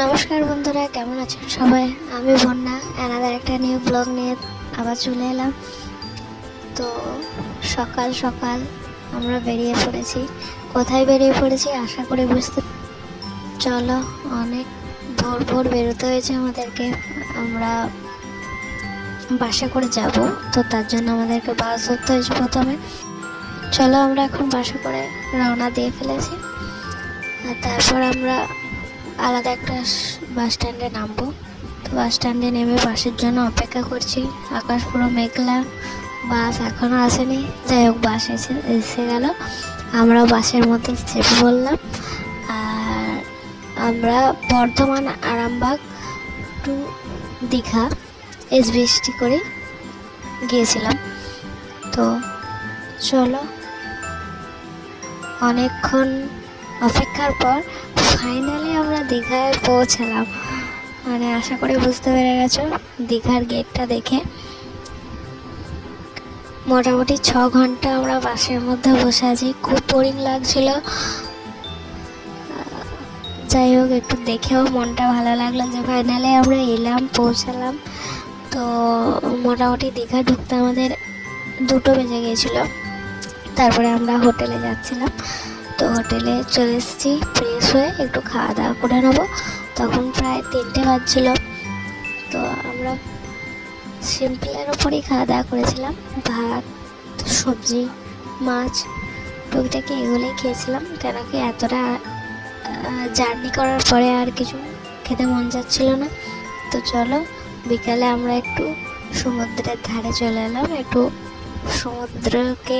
নমস্কার বন্ধুরা, কেমন আছেন সবাই? আমি বন্যা অ্যানাদার একটা নিউ ব্লগ নিয়ে আবার চলে এলাম। তো সকাল সকাল আমরা বেরিয়ে পড়েছি। কোথায় বেরিয়ে পড়েছি আশা করি বুঝতে। চলো, অনেক ভোর ভোর বেরোতে হয়েছে আমাদেরকে। আমরা বাসে করে যাব, তো তার জন্য আমাদেরকে বাস ধরতে হয়েছে প্রথমে। চলো, আমরা এখন বাসে করে রওনা দিয়ে ফেলেছি। আর তারপর আমরা আলাদা একটা বাস স্ট্যান্ডে নামবো। তো বাস স্ট্যান্ডে নেমে বাসের জন্য অপেক্ষা করছি। আকাশ পুরো মেঘলা, বাস এখনও আসেনি। যাই হোক, বাস এসে গেল। আমরা বাসের মধ্যে চেপে পড়লাম। আর আমরা বর্ধমান আরামবাগ টু দীঘা এসবিএসটি করে গিয়েছিলাম। তো চলো, অনেকক্ষণ অপেক্ষার পর ফাইনালি আমরা দীঘায় পৌঁছালাম। মানে আশা করি বুঝতে পেরে গেছো দীঘার গেটটা দেখে। মোটামুটি 6 ঘন্টা আমরা বাসের মধ্যে বসে আছি, খুব বোরিং লাগছিল। যাই হোক, একটু দেখেও মনটা ভালো লাগলো যে ফাইনালি আমরা এলাম, পৌঁছালাম। তো মোটামুটি দীঘা ঢুকতে আমাদের 2টো বেজে গিয়েছিল। তারপরে আমরা হোটেলে যাচ্ছিলাম। তো হোটেলে চলে এসেছি, ফ্রেশ হয়ে একটু খাওয়া দাওয়া করে নেবো। তখন প্রায় 3টে বাজছিল। তো আমরা সিম্পলের ওপরেই খাওয়া দাওয়া করেছিলাম। ভাত, সবজি, মাছ, টুকিটাকি এগুলোই খেয়েছিলাম, কেন কি এতটা জার্নি করার পরে আর কিছু খেতে মন যাচ্ছিল না। তো চলো, বিকালে আমরা একটু সমুদ্রের ধারে চলে এলাম, একটু সমুদ্রকে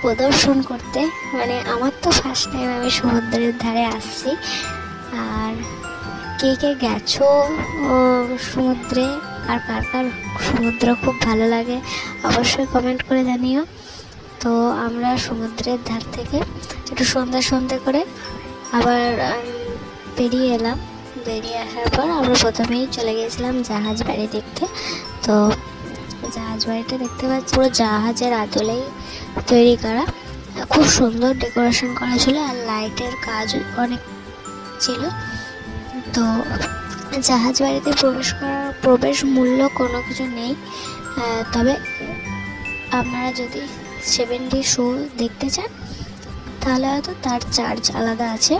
প্রদর্শন করতে। মানে আমার তো ফার্স্ট টাইম আমি সমুদ্রের ধারে আসছি। আর কে কে গেছো সমুদ্রে, আর কার কার সমুদ্র খুব ভালো লাগে অবশ্যই কমেন্ট করে জানিও। তো আমরা সমুদ্রের ধার থেকে একটু সন্ধ্যা করে আবার বেরিয়ে এলাম। বেরিয়ে আসার পর আমরা প্রথমেই চলে গিয়েছিলাম জাহাজ বাড়ি দেখতে। তো জাহাজ বাড়িটা দেখতে পাচ্ছি পুরো জাহাজের আদলেই তৈরি করা, খুব সুন্দর ডেকোরেশন করা ছিল। আর লাইটের কাজ অনেক ছিল। তো জাহাজ বাড়িতে প্রবেশ মূল্য কোনো কিছু নেই। তবে আপনারা যদি 7D শো দেখতে চান তাহলে হয়তো তার চার্জ আলাদা আছে।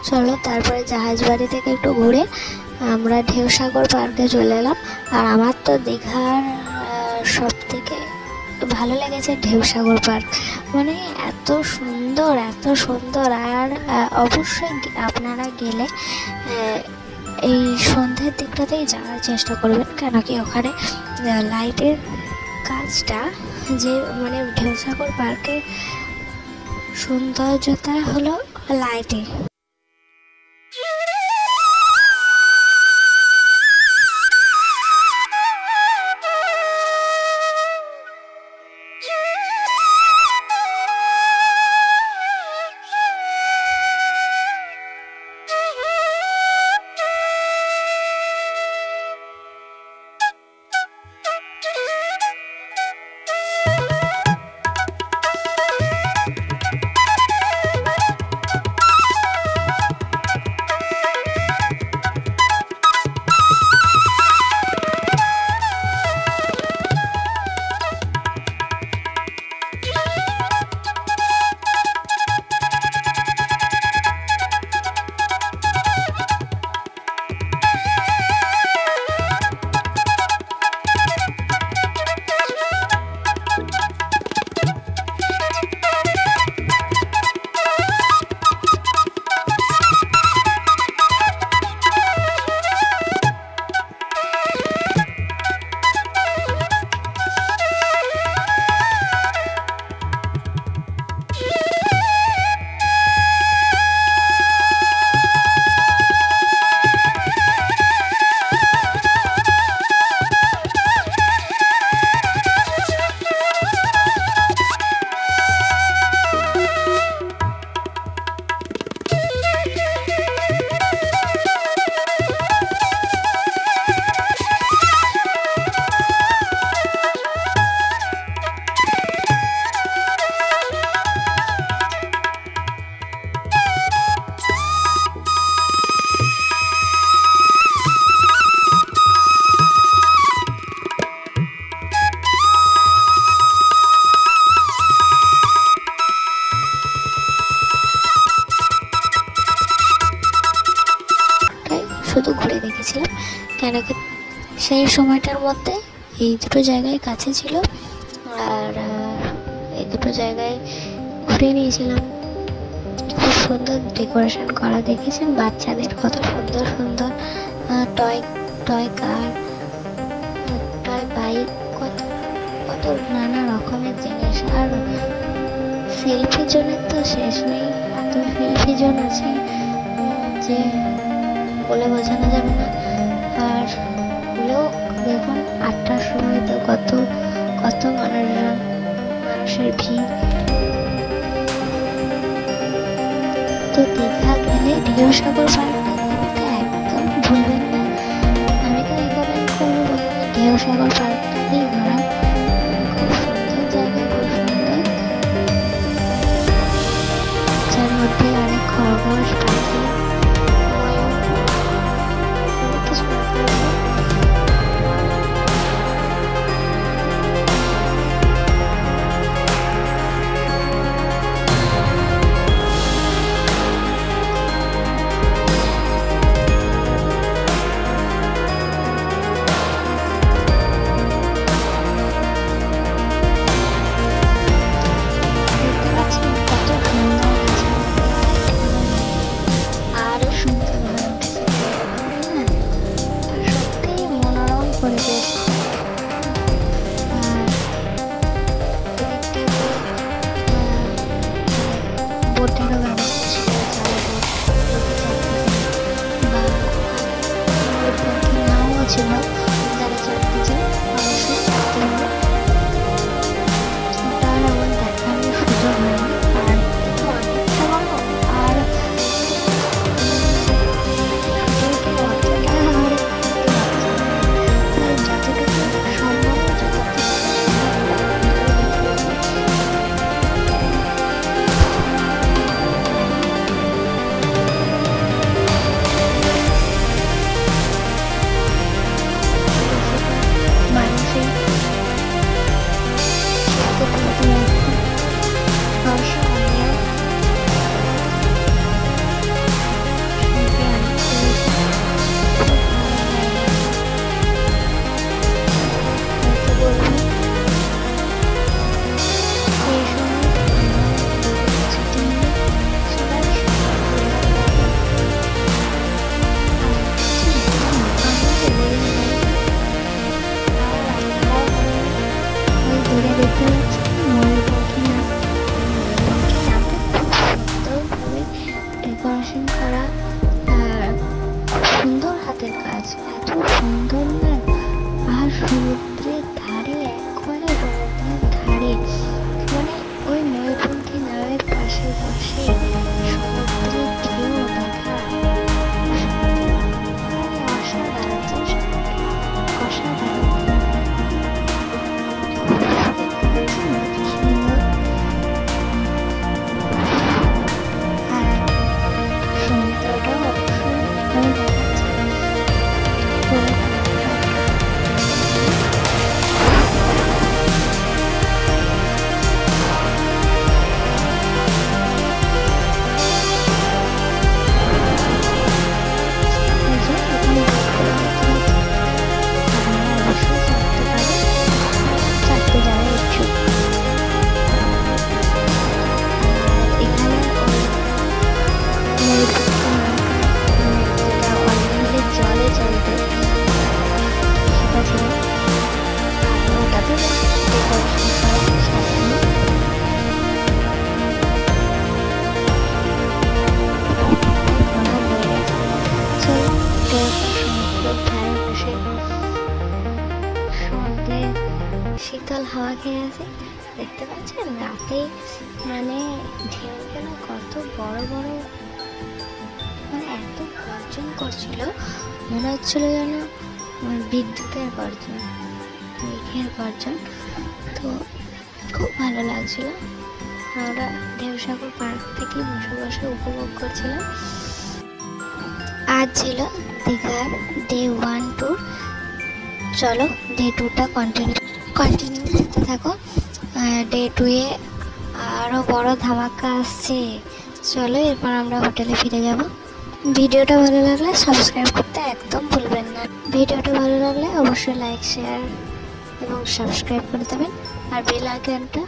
চলো, তারপরে জাহাজ বাড়ি থেকে একটু ঘুরে আমরা ঢেউসাগর পার্কে চলে এলাম। আর আমার তো দীঘার সব থেকে ভালো লেগেছে ঢেউসাগর পার্ক। মানে এত সুন্দর। আর অবশ্যই আপনারা গেলে এই সন্ধ্যের দিকটাতেই যাওয়ার চেষ্টা করবেন, কেন কি ওখানে লাইটের কাজটা, যে মানে ঢেউসাগর পার্কের সৌন্দর্যতা হলো লাইটে। শুধু ঘুরে দেখেছিলাম, কেন কি সেই সময়টার মধ্যে এই দুটো জায়গায় কাছে ছিল, আর এই দুটো জায়গায় ঘুরে নিয়েছিলাম। খুব সুন্দর ডেকোরেশন করা, দেখেছেন বাচ্চাদের কত সুন্দর সুন্দর toy toy car, toy bike, কত কত নানা রকমের জিনিস। আর সেলফি জোনের তো শেষ নেই, এত সেলফি জোন আছে যে বলে বোঝানো যাবে না। আর লোক দেখুন 8টার সময় তো কত কত মানুষের ভিড়। তো দীঘা গেলে ঢেউসাগর পার্কটা একদম ভুলবেন না। আমি তো রেকমেন্ড করবো ঢেউসাগর পার্কটাকেই ঘোরা। খুব সুন্দর জায়গা, খুব সুন্দর, যার মধ্যে অনেক খরগোশ, পাখি, ময়ূর, অনেক কিছু রাখা আছে। শীতল হাওয়া খেয়ে আছে। দেখতে পাচ্ছেন রাতে মানে ঢেউগুলো কত বড় বড়, মানে এত গর্জন করছিল, মনে হচ্ছিল যেন বিদ্যুতের গর্জন, মেঘের গর্জন। তো খুব ভালো লাগছিল। আমরা ঢেউসাগর পার্ক থেকে বসে বসে উপভোগ করছিলাম। আজ ছিল দীঘার ডে 1 ট্যুর। চলো ডে 2টা কন্টিনিউ করতে থাকো। ডে 2-এ আরও বড় ধামাকা আসছে। চলো এরপর আমরা হোটেলে ফিরে যাব। ভিডিওটা ভালো লাগলে সাবস্ক্রাইব করতে একদম ভুলবেন না। ভিডিওটা ভালো লাগলে অবশ্যই লাইক, শেয়ার এবং সাবস্ক্রাইব করে দেবেন। আর বেল আইকনটা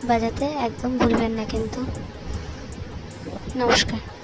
বাজাতে একদম ভুলবেন না কিন্তু। নমস্কার।